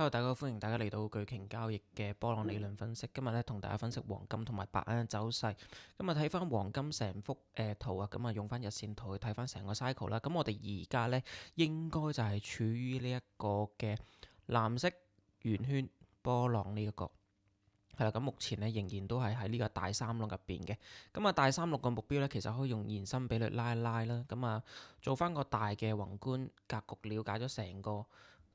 Hello，大家好，歡迎大家嚟到巨鯨交易嘅波浪理論分析。今日咧同大家分析黃金同埋白銀嘅走勢。今日睇翻黃金成幅圖啊，咁啊用翻日線圖去睇翻成個 cycle 啦。咁我哋而家咧應該就係處於呢一個嘅藍色圓圈波浪呢一個係啦。咁目前咧仍然都係喺呢個大三浪入邊嘅。咁啊大三浪嘅目標咧，其實可以用延伸比率拉一拉啦。咁啊做翻個大嘅宏觀格局，了解咗成個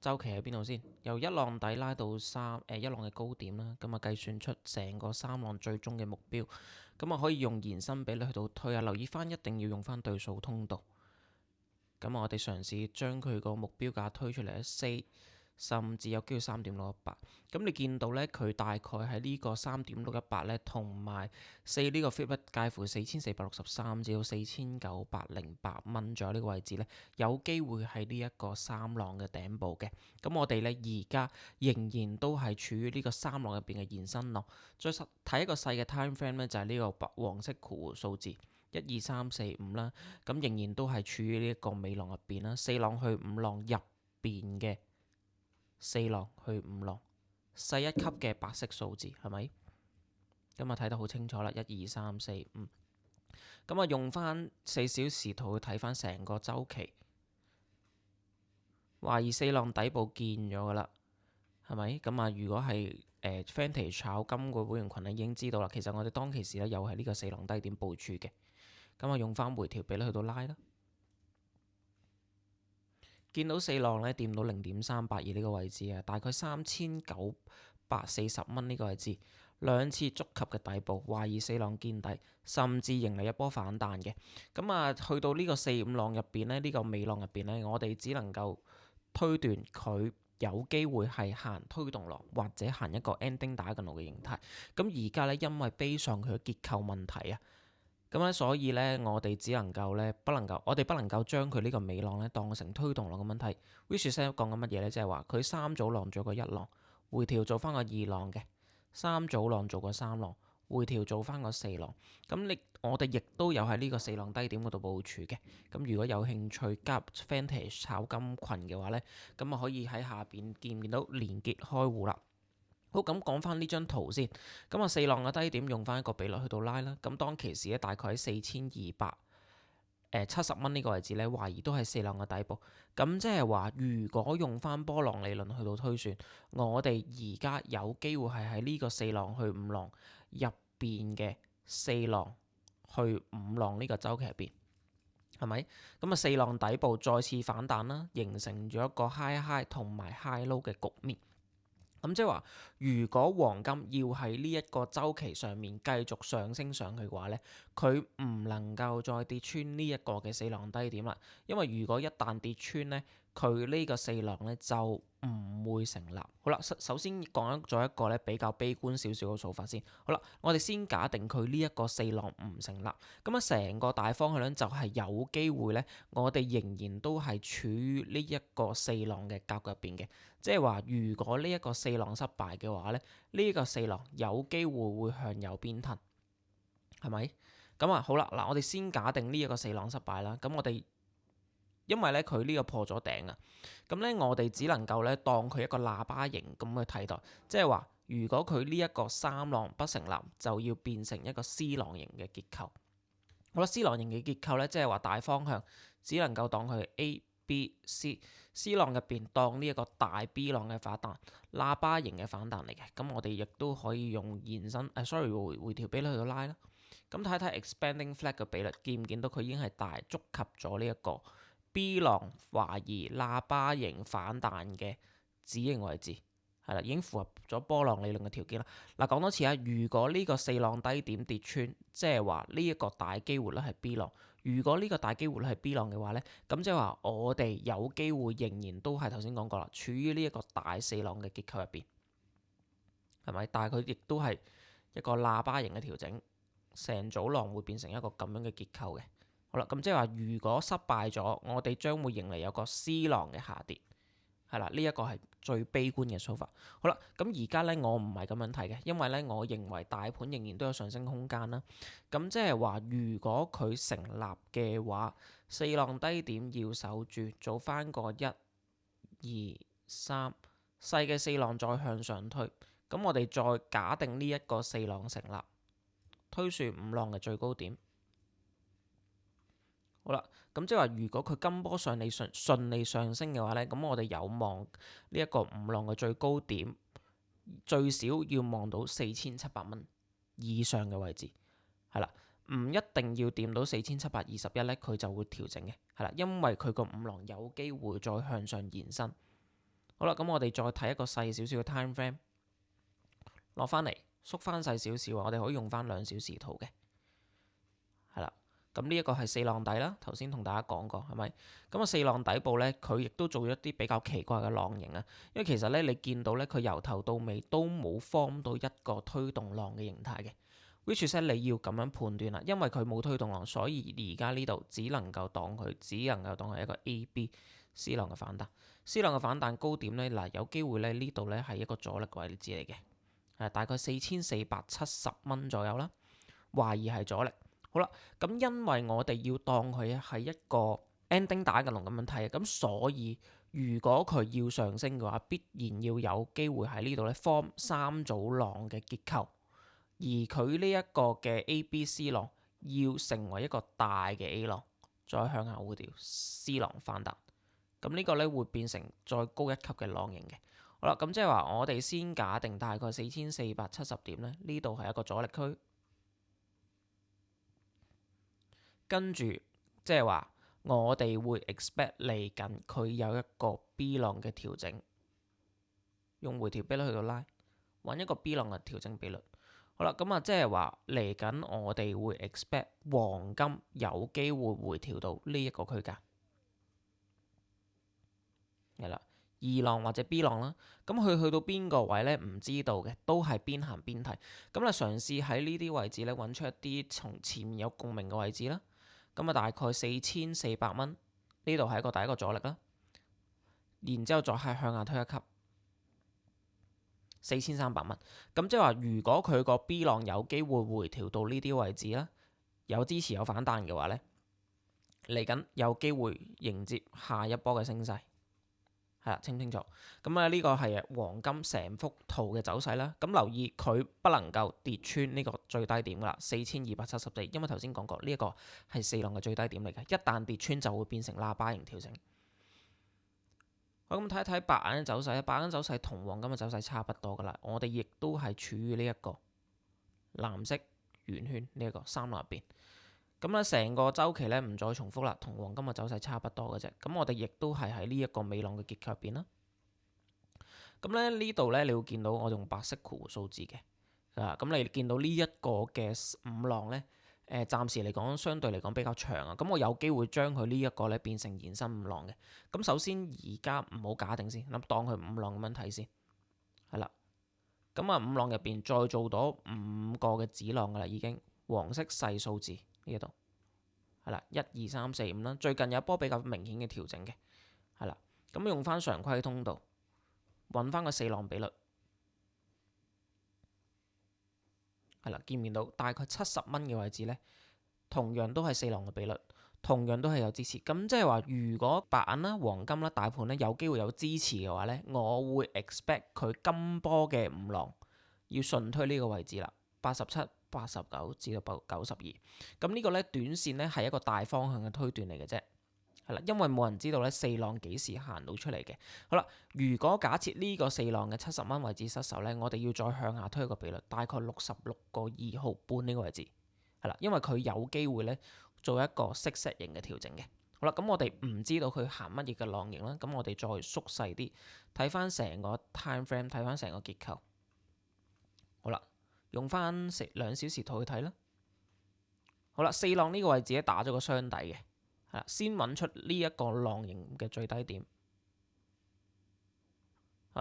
周期喺邊度先？由一浪底拉到一浪嘅高點啦，咁啊計算出成個三浪最終嘅目標，咁啊可以用延伸比率去到推啊。留意翻一定要用翻對數通道。咁我哋嘗試將佢個目標價推出嚟4，甚至有機會3.618。咁你見到咧，佢大概喺呢個3.618咧，同埋4呢個 fit 介乎4463至到4908蚊左右呢個位置咧，有機會係呢一個三浪嘅頂部嘅。咁我哋咧而家仍然都係處於呢個三浪入邊嘅延伸浪。再睇一個細嘅 time frame 咧，就係呢個白黃色括弧數字12345啦。咁仍然都係處於呢一個尾浪入邊啦，四浪去五浪入邊嘅。4浪去5浪，細一級嘅白色數字係咪？咁啊睇得好清楚啦，1、2、3、4、5。咁啊用翻4小時圖去睇翻成個週期，懷疑4浪底部見咗噶啦，係咪？咁啊如果係Vantage 炒金嘅會員群咧已經知道啦，其實我哋當其時咧又係呢個4浪低點部署嘅。咁啊用翻回調比率去到拉啦。見到4浪咧掂到0.382呢個位置啊，大概3940蚊呢個位置，兩次觸及嘅底部，懷疑4浪見底，甚至迎嚟一波反彈嘅。咁啊，去到呢個4、5浪入邊咧，呢個尾浪入邊咧，我哋只能夠推斷佢有機會係行推動浪，或者行一個 ending diagonal 嘅形態。咁而家咧，因為悲上佢嘅結構問題啊。咁咧，所以咧，我哋只能夠咧，我哋不能夠將佢呢個尾浪咧當成推動浪咁樣睇。which 講緊乜嘢咧？即係話佢三組浪做個一浪，回調做翻個二浪嘅；三組浪做個三浪，回調做翻個四浪。咁我哋亦都有喺呢個四浪低點嗰度部署嘅。咁如果有興趣加入 Vantage 炒金群嘅話咧，咁啊可以喺下邊見唔見到連結開戶啦。好，咁講翻呢張圖先。咁啊，四浪嘅低點用翻一個比率去到拉啦。咁當其時咧，大概喺4270蚊呢個位置咧，懷疑都係四浪嘅底部。咁即係話，如果用翻波浪理論去到推算，我哋而家有機會係喺呢個四浪去五浪入邊嘅四浪去五浪呢個週期入邊，係咪？咁啊，四浪底部再次反彈啦，形成咗一個 high high 同埋 high low 嘅局面。咁即係話，如果黃金要喺呢一個週期上面繼續上升上去嘅話咧，佢唔能夠再跌穿呢一個嘅四浪低點啦。因為如果一旦跌穿咧，佢呢個四浪咧就唔會成立。好啦，首先講咗一個咧比較悲觀少少嘅做法先。好啦，我哋先假定佢呢一個四浪唔成立，咁啊成個大方向咧就係有機會咧，我哋仍然都係處於呢一個四浪嘅格局入邊嘅。即係話，如果呢一個四浪失敗嘅話咧，呢個四浪有機會會向右邊騰，係咪？咁啊好啦，嗱我哋先假定呢一個四浪失敗啦。咁我哋因為咧佢呢個破咗頂啊，咁咧我哋只能夠咧當佢一個喇叭形咁去睇待，即係話如果佢呢一個三浪不成立，就要變成一個 C 浪形嘅結構。好啦，C 浪形嘅結構咧，即係話大方向只能夠當佢 A、B、C 浪入邊當呢一個大 B 浪嘅反彈，喇叭形嘅反彈嚟嘅。咁我哋亦都可以用延伸回調比率去到拉啦。咁睇睇 expanding flag 嘅比率，見唔見到佢已經係大觸及咗呢一個 B 浪懷疑喇叭形反彈嘅指形位置，係啦，已經符合咗波浪理論嘅條件啦。嗱，講多次啊，如果呢個四浪低點跌穿，即係話呢一個大機會率係 B 浪。如果呢個大機會率係 B 浪嘅話咧，咁即係話我哋有機會仍然都係頭先講過啦，處於呢一個大四浪嘅結構入邊，係咪？但係佢亦都係一個喇叭形嘅調整，成組浪會變成一個咁樣嘅結構嘅。好啦，咁即係話，如果失敗咗，我哋將會迎嚟有個 C 浪嘅下跌，係啦，呢一個係最悲觀嘅說法。好啦，咁而家咧我唔係咁樣睇嘅，因為咧我認為大盤仍然都有上升空間啦。咁即係話，如果佢成立嘅話，四浪低點要守住，做翻個1、2、3、細嘅四浪再向上推，咁我哋再假定呢一個四浪成立，推算五浪嘅最高點。好啦，咁即係話如果佢今波順利上升嘅話呢，咁我哋有望呢一個五浪嘅最高點最少要望到4700蚊以上嘅位置，係啦，唔一定要掂到4721呢，佢就會調整嘅，係啦，因為佢個五浪有機會再向上延伸。好啦，咁我哋再睇一個細少少嘅 time frame， 落翻嚟縮翻細少少，我哋可以用翻2小時圖嘅，係啦。咁呢一個係四浪底啦，頭先同大家講過係咪？咁啊四浪底部呢，佢亦都做咗一啲比較奇怪嘅浪形啊。因為其實呢，你見到呢，佢由頭到尾都冇 form 到一個推動浪嘅形態嘅。which is 你要咁樣判斷啦，因為佢冇推動浪，所以而家呢度只能夠當係一個 A、B、C 浪嘅反彈。C 浪嘅反彈高點呢，嗱有機會呢，呢度呢係一個阻力位置嚟嘅，大概4470蚊左右啦，懷疑係阻力。好啦，咁因為我哋要當佢係一個 ending 打緊龍咁樣睇，咁所以如果佢要上升嘅話，必然要有機會喺呢度咧 form 三組浪嘅結構，而佢呢一個嘅 A、B、C 浪要成為一個大嘅 A 浪，再向下回調 C 浪反彈，咁呢個咧會變成再高一級嘅浪形嘅。好啦，咁即係話我哋先假定大概4470點咧，呢度係一個阻力區。跟住即係話，我哋會 expect 嚟緊佢有一個 B 浪嘅調整，用回調比率去到拉，揾一個 B 浪嘅調整比率。好啦，咁啊即係話嚟緊我哋會 expect 黃金有機會回調到呢一個區間，係啦，二浪或者 B 浪啦。咁佢去到邊個位呢？唔知道嘅，都係邊行邊睇。咁啊嘗試喺呢啲位置咧揾出一啲從前面有共鳴嘅位置啦。咁啊，大概4400蚊呢度係一個第一個阻力啦，然之後再係向下推一級4300蚊。咁即係話，如果佢個 B 浪有機會回調到呢啲位置啦，有支持有反彈嘅話呢，嚟緊有機會迎接下一波嘅升勢。係啦，清唔清楚？咁啊，呢個係黃金成幅圖嘅走勢啦。咁留意佢不能夠跌穿呢個最低點噶啦，4274。因為頭先講過呢一個係四浪嘅最低點嚟嘅，一旦跌穿就會變成喇叭形調整。好，咁睇一睇白銀嘅走勢，白銀走勢同黃金嘅走勢差不多噶啦。我哋亦都係處於呢一個藍色圓圈呢一個三浪入邊。咁咧，成個週期咧唔再重複啦，同黃金嘅走勢差不多嘅啫。咁我哋亦都係喺呢一個尾浪嘅結構入邊啦。咁咧呢度咧，你會見到我用白色括弧數字嘅，咁你見到呢一個嘅五浪咧，暫時嚟講相對嚟講比較長啊。咁我有機會將佢呢一個咧變成延伸五浪嘅。咁首先而家唔好假定先，咁當佢五浪咁樣睇先，係啦。咁啊五浪入邊再做到5個嘅子浪噶啦，已經黃色細數字。呢度係啦，1、2、3、4、5啦。最近有一波比較明顯嘅調整嘅，係啦。咁用翻常規通道，揾翻個四浪比率，係啦，見唔見到大概70蚊嘅位置呢？同樣都係四浪嘅比率，同樣都係有支持。咁即係話，如果白銀啦、黃金啦、大盤咧有機會有支持嘅話呢，我會 expect 佢今波嘅五浪要順推呢個位置啦，87、89至到92，咁呢個咧短線咧係一個大方向嘅推斷嚟嘅啫，係啦，因為冇人知道咧四浪幾時行到出嚟嘅。好啦，如果假設呢個四浪嘅70蚊位置失守咧，我哋要再向下推一個比率，大概66.2毫半呢個位置，係啦，因為佢有機會咧做一個息石型嘅調整嘅。好啦，咁我哋唔知道佢行乜嘢嘅浪型啦，咁我哋再縮細啲，睇翻成個 time frame， 睇翻成個結構。好啦。用翻2小時圖去睇啦。好啦，四浪呢個位置咧打咗個雙底嘅，係啦，先揾出呢一個浪形嘅最低點，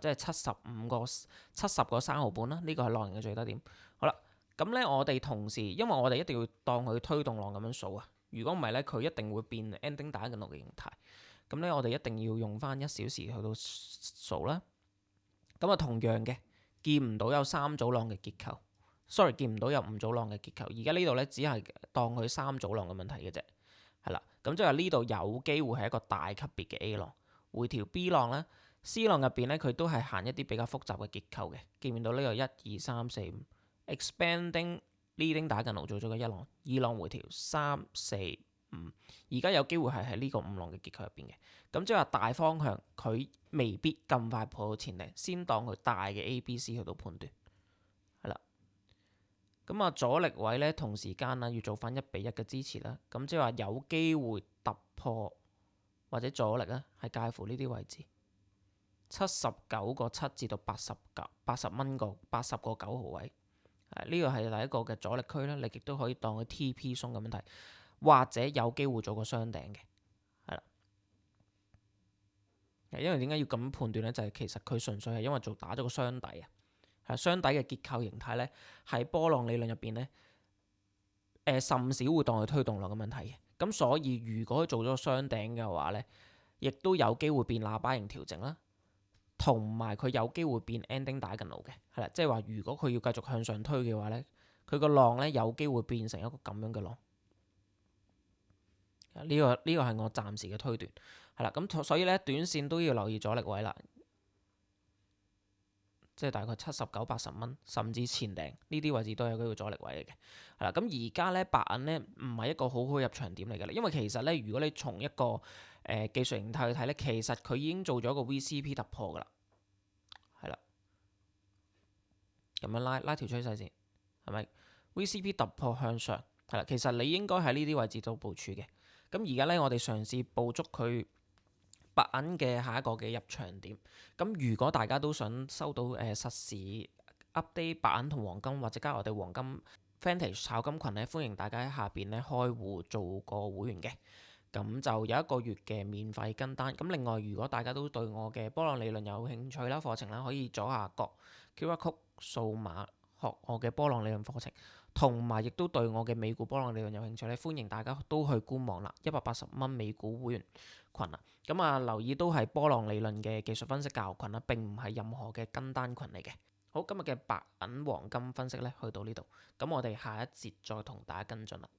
即係70個3毫半啦。呢個係浪形嘅最低點。好啦，咁咧我哋同時，因為我哋一定要當佢推動浪咁樣數啊。如果唔係咧，佢一定會變 ending 打緊落嘅形態。咁咧，我哋一定要用翻1小時去到數啦。咁啊，同樣嘅見唔到有3組浪嘅結構。sorry， 見唔到有5組浪嘅結構，而家呢度咧只係當佢3組浪嘅問題嘅啫，係啦，咁即係呢度有機會係一個大級別嘅 A 浪回調 B 浪咧， C 浪入邊咧，佢都係行一啲比較複雜嘅結構嘅。見唔見到呢個1、2、3、4、5 expanding leading 打緊路做咗個1浪，2浪回調3、4、5，而家有機會係喺呢個5浪嘅結構入邊嘅。咁即係話大方向佢未必咁快破到前頂，先當佢大嘅 A、B、C 去到判斷係啦。咁啊，阻力位咧同時間啦，要做翻1比1嘅支持啦。咁即係話有機會突破或者阻力咧，係介乎呢啲位置79.7至到80.9號位。呢個係第一個嘅阻力區啦，你亦都可以當佢 TP 鬆咁樣睇，或者有機會做個雙頂嘅，係啦。因為點解要咁樣判斷咧？就係其實佢純粹係因為打咗個雙底啊。係雙底嘅結構形態咧，喺波浪理論入邊咧，甚少會當佢推動浪咁樣睇嘅。咁所以如果佢做咗個雙頂嘅話咧，亦都有機會變喇叭型調整啦。同埋佢有機會變 ending 打緊路嘅，係啦，即係話如果佢要繼續向上推嘅話咧，佢個浪咧有機會變成一個咁樣嘅浪。呢個係我暫時嘅推斷，係啦，咁所以咧短線都要留意阻力位啦，即係大概79、80蚊，甚至前頂呢啲位置都有機會阻力位嚟嘅，係啦。咁而家咧白銀咧唔係一個好好入場點嚟嘅啦，因為其實咧如果你從一個技術形態去睇咧，其實佢已經做咗一個 VCP 突破噶啦，係啦，咁樣拉條趨勢線係咪 VCP 突破向上係啦？其實你應該喺呢啲位置度部署嘅。咁而家咧我哋嘗試捕捉佢白銀嘅下一個嘅入場點。咁如果大家都想收到實時 update 白銀同黃金或者加入我哋黃金 Vantage 炒金群咧，歡迎大家喺下邊咧開戶做個會員嘅。咁就有1個月嘅免費跟單。咁另外，如果大家都對我嘅波浪理論有興趣啦，課程啦，可以左下角 QR Code 掃碼學我嘅波浪理論課程，同埋亦都對我嘅美股波浪理論有興趣咧，歡迎大家都去官網啦，180蚊美股會員群啊。咁啊，留意都係波浪理論嘅技術分析教學群啦，並唔係任何嘅跟單群嚟嘅。好，今日嘅白銀黃金分析咧，去到呢度，咁我哋下一節再同大家跟進啦。